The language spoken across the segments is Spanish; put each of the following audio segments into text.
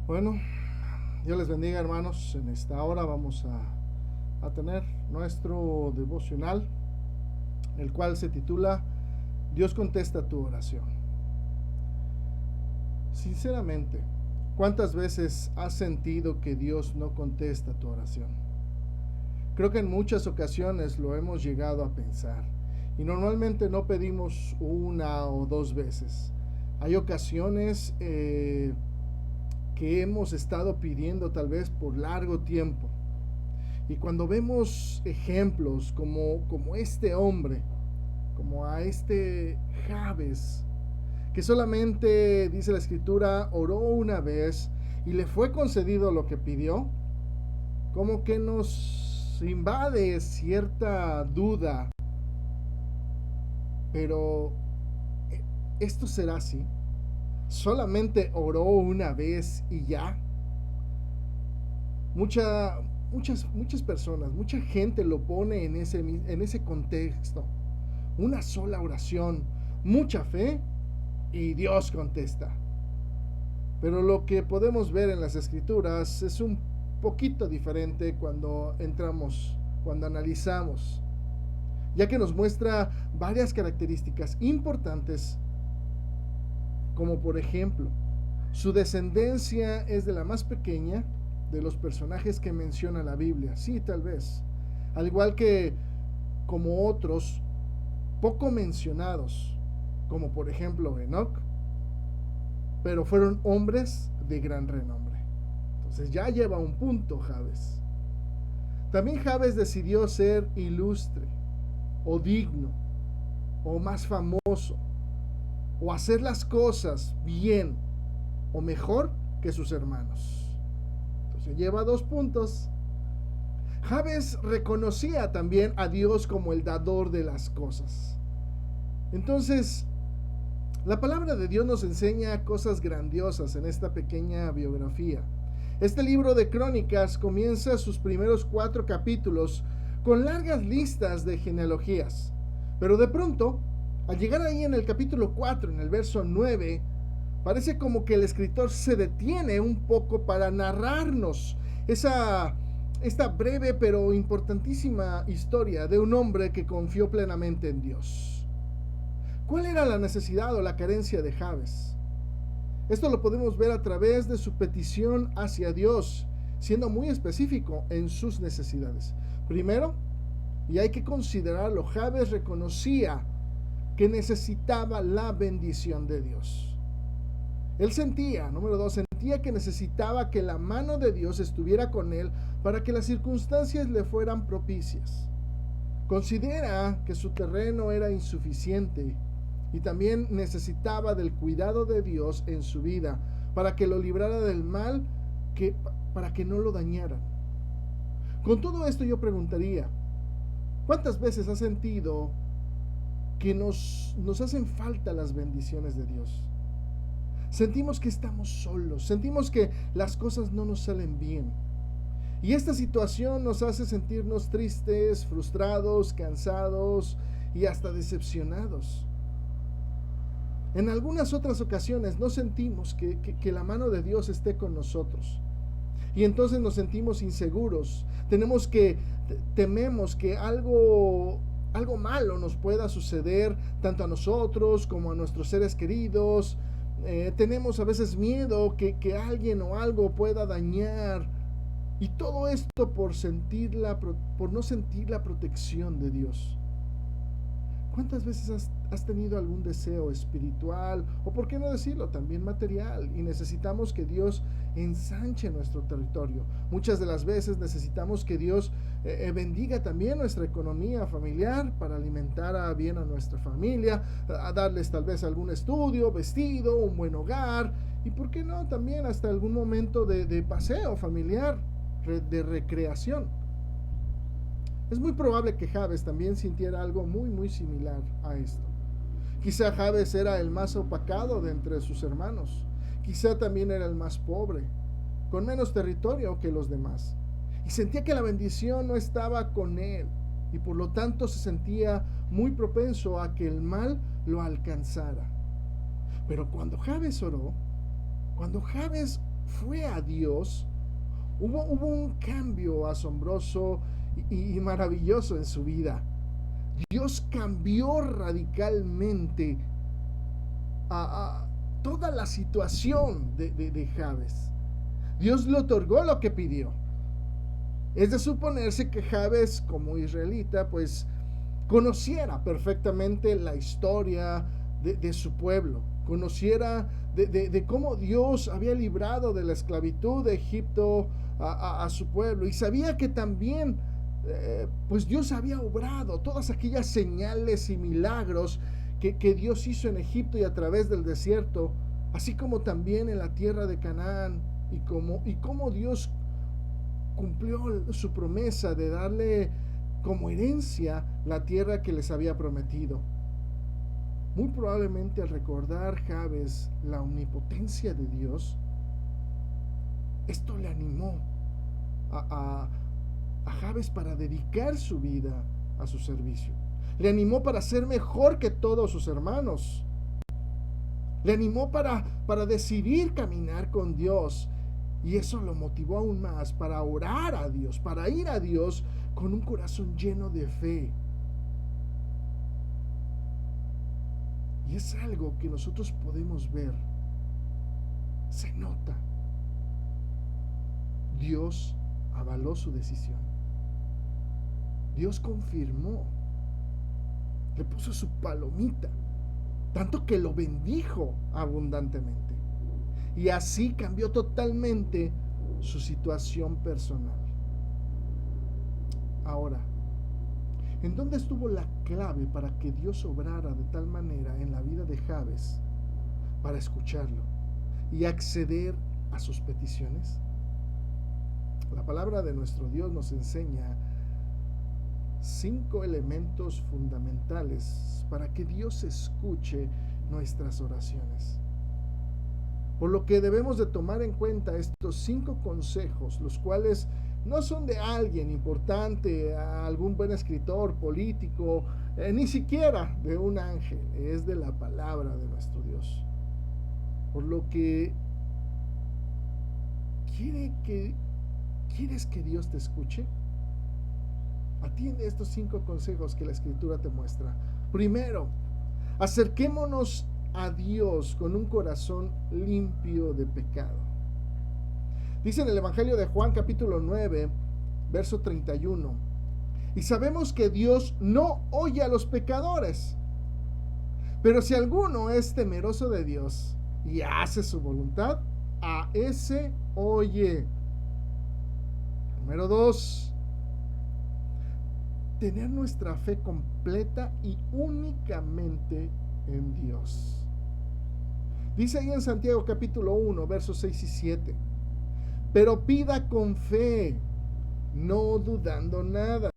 Bueno, Dios les bendiga, hermanos. En esta hora vamos a tener nuestro devocional, el cual se titula Dios contesta tu oración. Sinceramente, ¿cuántas veces has sentido que Dios no contesta tu oración? Creo que en muchas ocasiones lo hemos llegado a pensar y normalmente no pedimos una o dos veces. Hay ocasiones que hemos estado pidiendo tal vez por largo tiempo. Y cuando vemos ejemplos como este hombre, como a este Jabes, que solamente, dice la escritura, oró una vez y le fue concedido lo que pidió, como que nos invade cierta duda. Pero esto será así. Solamente oró una vez y ya. Muchas personas, mucha gente lo pone en ese contexto. Una sola oración, mucha fe y Dios contesta. Pero lo que podemos ver en las escrituras es un poquito diferente cuando analizamos, ya que nos muestra varias características importantes, como por ejemplo, su descendencia es de la más pequeña de los personajes que menciona la Biblia. Sí, tal vez. Al igual que como otros poco mencionados, como por ejemplo Enoch, pero fueron hombres de gran renombre. Entonces ya lleva un punto Jabes. También Jabes decidió ser ilustre, o digno, o más famoso, o hacer las cosas bien, o mejor que sus hermanos. Entonces lleva 2 puntos. Jabes reconocía también a Dios como el dador de las cosas. Entonces, la palabra de Dios nos enseña cosas grandiosas en esta pequeña biografía. Este libro de Crónicas comienza sus primeros 4 capítulos con largas listas de genealogías. Pero de pronto, al llegar ahí en el capítulo 4, en el verso 9, parece como que el escritor se detiene un poco para narrarnos esta breve pero importantísima historia de un hombre que confió plenamente en Dios. ¿Cuál era la necesidad o la carencia de Jabes? Esto lo podemos ver a través de su petición hacia Dios, siendo muy específico en sus necesidades. Primero, y hay que considerarlo, Jabes reconocía que necesitaba la bendición de Dios. Él número 2, sentía que necesitaba que la mano de Dios estuviera con él para que las circunstancias le fueran propicias. Considera que su terreno era insuficiente y también necesitaba del cuidado de Dios en su vida para que lo librara del mal, para que no lo dañaran. Con todo esto yo preguntaría, ¿cuántas veces has sentido que nos hacen falta las bendiciones de Dios? Sentimos que estamos solos, sentimos que las cosas no nos salen bien. Y esta situación nos hace sentirnos tristes, frustrados, cansados y hasta decepcionados. En algunas otras ocasiones no sentimos que la mano de Dios esté con nosotros. Y entonces nos sentimos inseguros. Tememos que algo malo nos pueda suceder tanto a nosotros como a nuestros seres queridos. Tenemos a veces miedo que alguien o algo pueda dañar. Y todo esto por no sentir la protección de Dios. ¿Cuántas veces has tenido algún deseo espiritual o, por qué no decirlo, también material, y necesitamos que Dios ensanche nuestro territorio? Muchas de las veces necesitamos que Dios bendiga también nuestra economía familiar para alimentar bien a nuestra familia, a darles tal vez algún estudio, vestido, un buen hogar y, por qué no, también hasta algún momento de paseo familiar, de recreación. Es muy probable que Jabes también sintiera algo muy similar a esto. Quizá Jabes era el más opacado de entre sus hermanos. Quizá también era el más pobre, con menos territorio que los demás. Y sentía que la bendición no estaba con él. Y por lo tanto se sentía muy propenso a que el mal lo alcanzara. Pero cuando Jabes oró, cuando Jabes fue a Dios, hubo un cambio asombroso y maravilloso en su vida. Dios cambió radicalmente a toda la situación de Jabes. Dios le otorgó lo que pidió. Es de suponerse que Jabes, como israelita, pues conociera perfectamente la historia de su pueblo, conociera de cómo Dios había librado de la esclavitud de Egipto a su pueblo, y sabía que también pues Dios había obrado todas aquellas señales y milagros que Dios hizo en Egipto y a través del desierto, así como también en la tierra de Canaán, y cómo Dios cumplió su promesa de darle como herencia la tierra que les había prometido. Muy probablemente al recordar Jabes la omnipotencia de Dios, esto le animó a Jabes para dedicar su vida a su servicio. Le animó para ser mejor que todos sus hermanos. Le animó para decidir caminar con Dios. Y eso lo motivó aún más para orar a Dios, para ir a Dios con un corazón lleno de fe. Y es algo que nosotros podemos ver. Se nota. Dios avaló su decisión. Dios confirmó. Le puso su palomita. Tanto que lo bendijo abundantemente. Y así cambió totalmente su situación personal. Ahora, ¿en dónde estuvo la clave para que Dios obrara de tal manera en la vida de Jabes para escucharlo y acceder a sus peticiones? La palabra de nuestro Dios nos enseña 5 elementos fundamentales para que Dios escuche nuestras oraciones. Por lo que debemos de tomar en cuenta estos 5 consejos, los cuales no son de alguien importante, algún buen escritor, político, ni siquiera de un ángel, es de la palabra de nuestro Dios. Por lo que ¿quieres que Dios te escuche? Atiende estos 5 consejos que la Escritura te muestra. Primero, acerquémonos a Dios con un corazón limpio de pecado. Dice en el Evangelio de Juan capítulo 9, verso 31, y sabemos que Dios no oye a los pecadores, pero si alguno es temeroso de Dios y hace su voluntad, a ese oye. Número 2, tener nuestra fe completa y únicamente en Dios. Dice ahí en Santiago capítulo 1, versos 6 y 7, pero pida con fe, no dudando nada,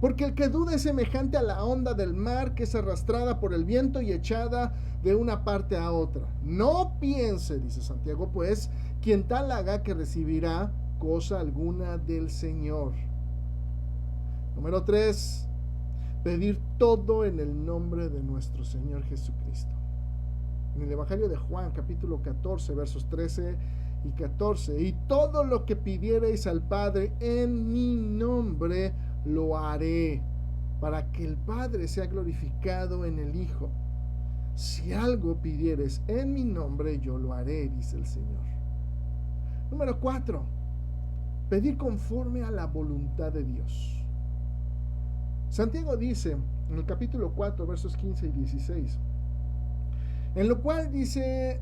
porque el que duda es semejante a la onda del mar que es arrastrada por el viento y echada de una parte a otra. No piense, dice Santiago, pues, quien tal haga que recibirá cosa alguna del Señor. Número 3, pedir todo en el nombre de nuestro Señor Jesucristo. En el Evangelio de Juan, capítulo 14, versos 13 y 14, y todo lo que pidiereis al Padre en mi nombre, lo haré, para que el Padre sea glorificado en el Hijo. Si algo pidieres en mi nombre, yo lo haré, dice el Señor. Número 4, pedir conforme a la voluntad de Dios. Santiago dice en el capítulo 4, versos 15 y 16, en lo cual dice,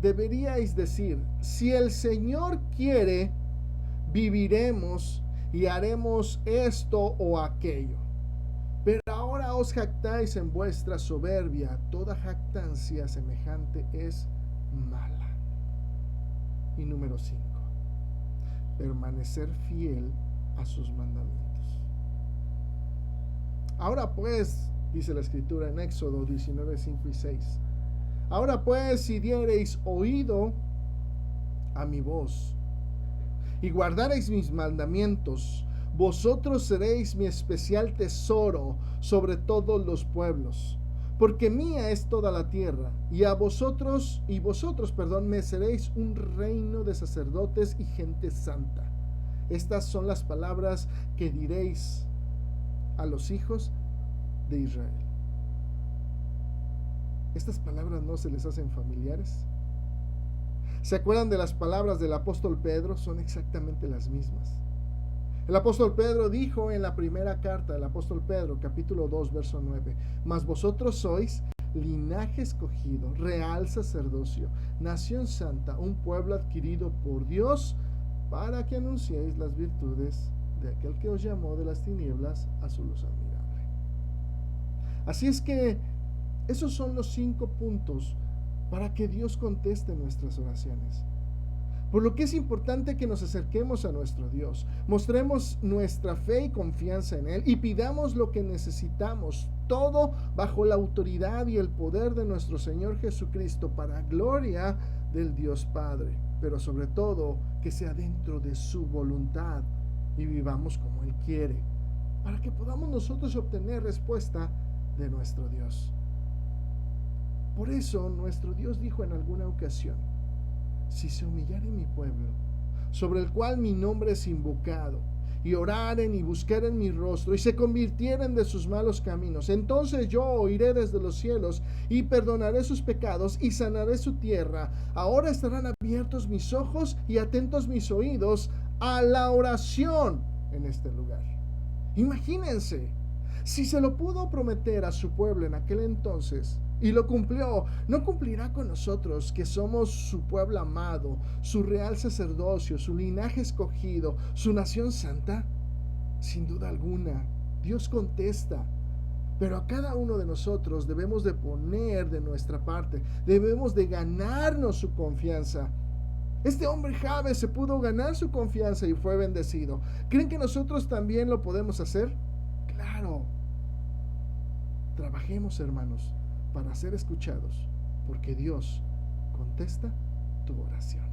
deberíais decir, si el Señor quiere, viviremos y haremos esto o aquello. Pero ahora os jactáis en vuestra soberbia, toda jactancia semejante es mala. Y número 5, permanecer fiel a sus mandamientos. Ahora pues, dice la Escritura en Éxodo 19, 5 y 6, ahora pues, si diereis oído a mi voz y guardareis mis mandamientos, vosotros seréis mi especial tesoro sobre todos los pueblos, porque mía es toda la tierra, y vosotros, me seréis un reino de sacerdotes y gente santa. Estas son las palabras que diréis a los hijos de Israel. ¿Estas palabras no se les hacen familiares? ¿Se acuerdan de las palabras del apóstol Pedro? Son exactamente las mismas. El apóstol Pedro dijo en la primera carta del apóstol Pedro, capítulo 2, verso 9, mas vosotros sois linaje escogido, real sacerdocio, nación santa, un pueblo adquirido por Dios, para que anunciéis las virtudes de aquel que os llamó de las tinieblas a su luz admirable. Así es que esos son los 5 puntos para que Dios conteste nuestras oraciones. Por lo que es importante que nos acerquemos a nuestro Dios, mostremos nuestra fe y confianza en Él y pidamos lo que necesitamos, todo bajo la autoridad y el poder de nuestro Señor Jesucristo, para gloria del Dios Padre, pero sobre todo que sea dentro de su voluntad y vivamos como Él quiere, para que podamos nosotros obtener respuesta de nuestro Dios. Por eso nuestro Dios dijo en alguna ocasión: si se humillare mi pueblo, sobre el cual mi nombre es invocado, y oraren y buscaren mi rostro, y se convirtieren de sus malos caminos, entonces yo oiré desde los cielos, y perdonaré sus pecados, y sanaré su tierra. Ahora estarán abiertos mis ojos y atentos mis oídos a la oración en este lugar. Imagínense, si se lo pudo prometer a su pueblo en aquel entonces, y lo cumplió, ¿no cumplirá con nosotros, que somos su pueblo amado, su real sacerdocio, su linaje escogido, su nación santa? Sin duda alguna, Dios contesta, pero a cada uno de nosotros debemos de poner de nuestra parte, debemos de ganarnos su confianza. Este hombre Jabes se pudo ganar su confianza y fue bendecido. ¿Creen que nosotros también lo podemos hacer? Claro. Trabajemos, hermanos, para ser escuchados, porque Dios contesta tu oración.